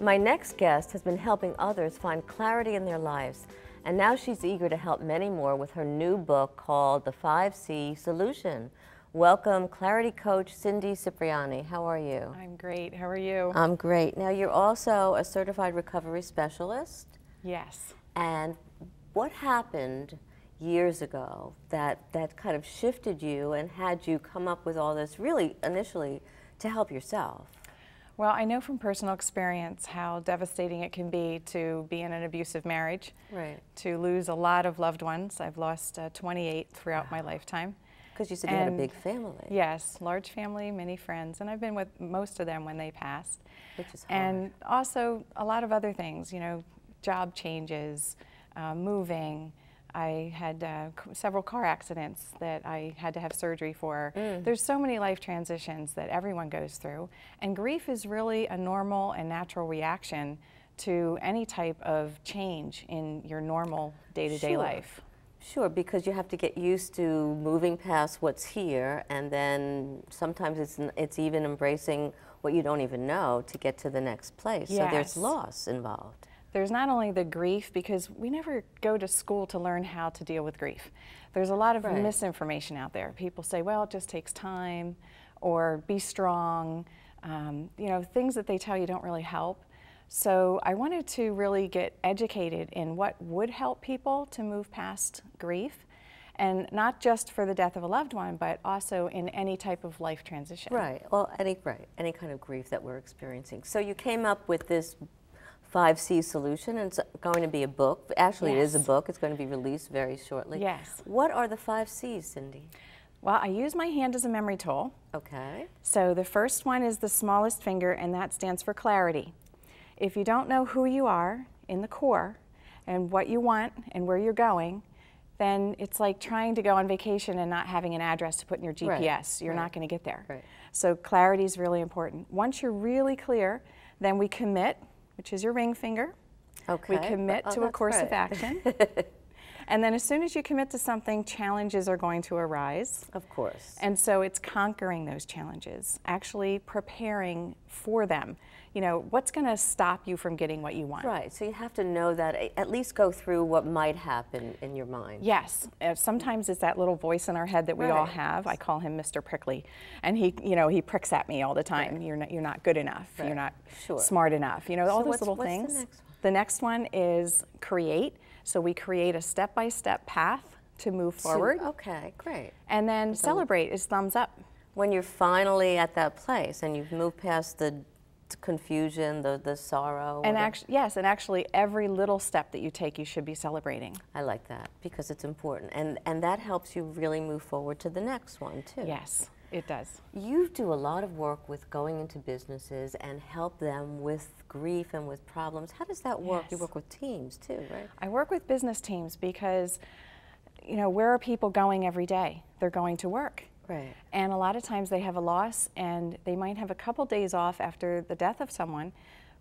My next guest has been helping others find clarity in their lives, and now she's eager to help many more with her new book called The 5C Solution. Welcome, Clarity Coach Cindy Cipriani. How are you? I'm great. How are you? I'm great. Now, you're also a certified recovery specialist. Yes. And what happened years ago that kind of shifted you and had you come up with all this really initially to help yourself? Well, I know from personal experience how devastating it can be to be in an abusive marriage, Right. to lose a lot of loved ones. I've lost 28 throughout my lifetime. Because you said you had a big family. Yes, large family, many friends, and I've been with most of them when they passed. Which is hard. And also a lot of other things, you know, job changes, moving. I had several car accidents that I had to have surgery for. There's so many life transitions that everyone goes through, and grief is really a normal and natural reaction to any type of change in your normal day-to-day life. Sure, because you have to get used to moving past what's here, and then sometimes it's even embracing what you don't even know to get to the next place. Yes. So there's loss involved. There's not only the grief, because we never go to school to learn how to deal with grief. There's a lot of misinformation out there. People say, well, it just takes time, or be strong. You know, things that they tell you don't really help. So I wanted to really get educated in what would help people to move past grief, and not just for the death of a loved one, but also in any type of life transition. Right, well, any kind of grief that we're experiencing. So you came up with this 5C solution, and it's going to be a book. Actually, It is a book. It's going to be released very shortly. Yes. What are the 5Cs, Cindy? Well, I use my hand as a memory tool. Okay. So the first one is the smallest finger, and that stands for clarity. If you don't know who you are in the core and what you want and where you're going, then it's like trying to go on vacation and not having an address to put in your GPS. You're not going to get there. Right. So clarity is really important. Once you're really clear, then we commit, which is your ring finger. Okay. We commit to a course of action. And then as soon as you commit to something, challenges are going to arise. Of course. And so it's conquering those challenges, actually preparing for them. You know, what's going to stop you from getting what you want? Right, so you have to know that, at least go through what might happen in your mind. Yes, sometimes it's that little voice in our head that we all have. I call him Mr. Prickly, and he pricks at me all the time. You're not good enough. You're not smart enough. You know, all those little things. The next one? The next one is create. So we create a step-by-step path to move forward. Okay, great. And then celebrate is thumbs up. When you're finally at that place and you've moved past the confusion, the sorrow. And yes, and actually every little step that you take, you should be celebrating. I like that because it's important, and that helps you really move forward to the next one too. Yes, it does. You do a lot of work with going into businesses and help them with grief and with problems. How does that work? Yes. You work with teams too, right? I work with business teams because, you know, where are people going every day? They're going to work. Right. And a lot of times they have a loss, and they might have a couple days off after the death of someone,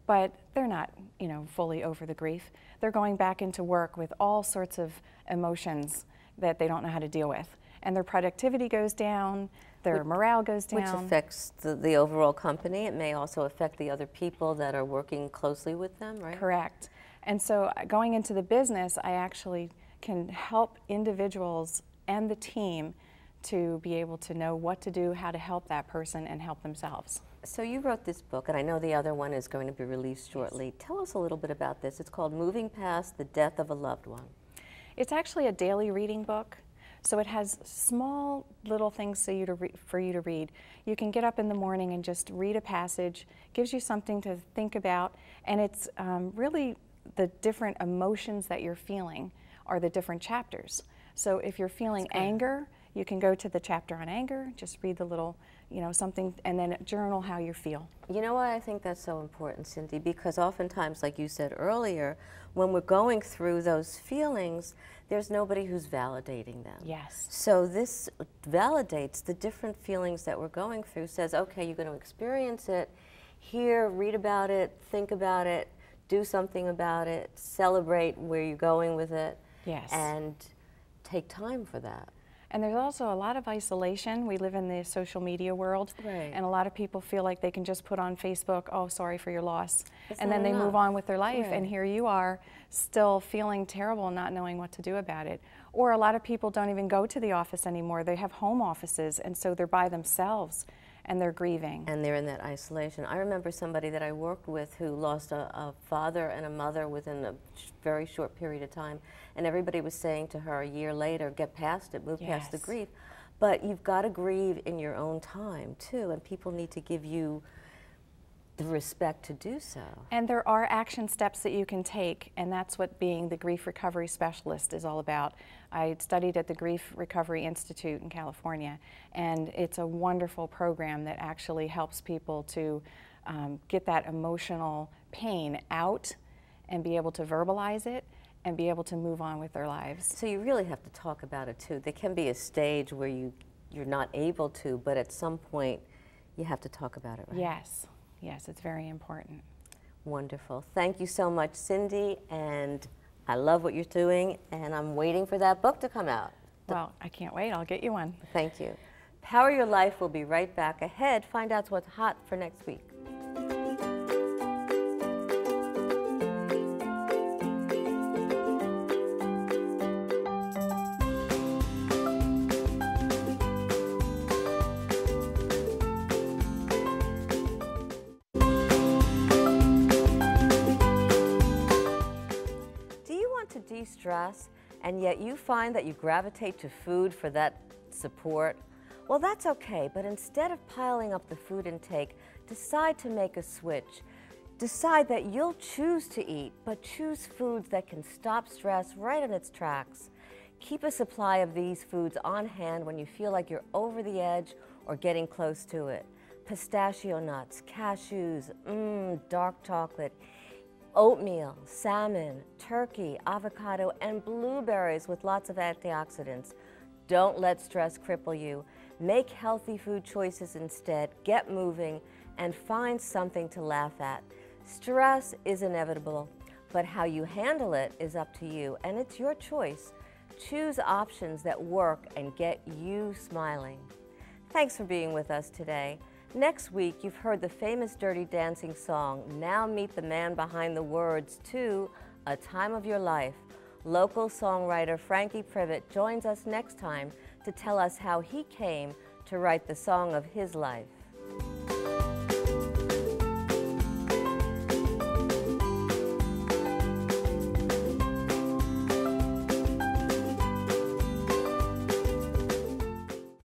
but they're not, you know, fully over the grief. They're going back into work with all sorts of emotions that they don't know how to deal with. And their productivity goes down, their morale goes down. Which affects the overall company. It may also affect the other people that are working closely with them, right? Correct. And so going into the business, I actually can help individuals and the team to be able to know what to do, how to help that person, and help themselves. So you wrote this book, and I know the other one is going to be released shortly. Yes. Tell us a little bit about this. It's called Moving Past the Death of a Loved One. It's actually a daily reading book. So it has small little things for you to read. You can get up in the morning and just read a passage, gives you something to think about, and it's really the different emotions that you're feeling are the different chapters. So if you're feeling anger, you can go to the chapter on anger, just read the little, you know, something, and then journal how you feel. You know why I think that's so important, Cindy? Because oftentimes, like you said earlier, when we're going through those feelings, there's nobody who's validating them. Yes. So this validates the different feelings that we're going through, says, okay, you're going to experience it, here, read about it, think about it, do something about it, celebrate where you're going with it, Yes. and take time for that. And there's also a lot of isolation. We live in the social media world, Right. and a lot of people feel like they can just put on Facebook, oh, sorry for your loss, It's and not then they move enough. on with their life, Right. and here you are still feeling terrible and not knowing what to do about it. Or a lot of people don't even go to the office anymore. They have home offices, and so they're by themselves and they're grieving. And they're in that isolation. I remember somebody that I worked with who lost a father and a mother within a very short period of time, and everybody was saying to her a year later, get past it, move past the Yes. grief. But you've got to grieve in your own time too, and people need to give you the respect to do so. And there are action steps that you can take, and that's what being the grief recovery specialist is all about. I studied at the Grief Recovery Institute in California, and it's a wonderful program that actually helps people to get that emotional pain out and be able to verbalize it and be able to move on with their lives. So you really have to talk about it too. There can be a stage where you're not able to, but at some point you have to talk about it, right? Yes. Yes, it's very important. Wonderful. Thank you so much, Cindy, and I love what you're doing, and I'm waiting for that book to come out. Well, I can't wait. I'll get you one. Thank you. Power Your Life will be right back. Ahead, find out what's hot for next week. To de-stress, and yet you find that you gravitate to food for that support? Well, that's okay, but instead of piling up the food intake, decide to make a switch. Decide that you'll choose to eat, but choose foods that can stop stress right in its tracks. Keep a supply of these foods on hand when you feel like you're over the edge or getting close to it. Pistachio nuts, cashews, dark chocolate, oatmeal, salmon, turkey, avocado, and blueberries with lots of antioxidants. Don't let stress cripple you. Make healthy food choices instead, get moving, and find something to laugh at. Stress is inevitable, but how you handle it is up to you, and it's your choice. Choose options that work and get you smiling. Thanks for being with us today. Next week, you've heard the famous Dirty Dancing song. Now meet the man behind the words to A Time of Your Life. Local songwriter Frankie Privet joins us next time to tell us how he came to write the song of his life.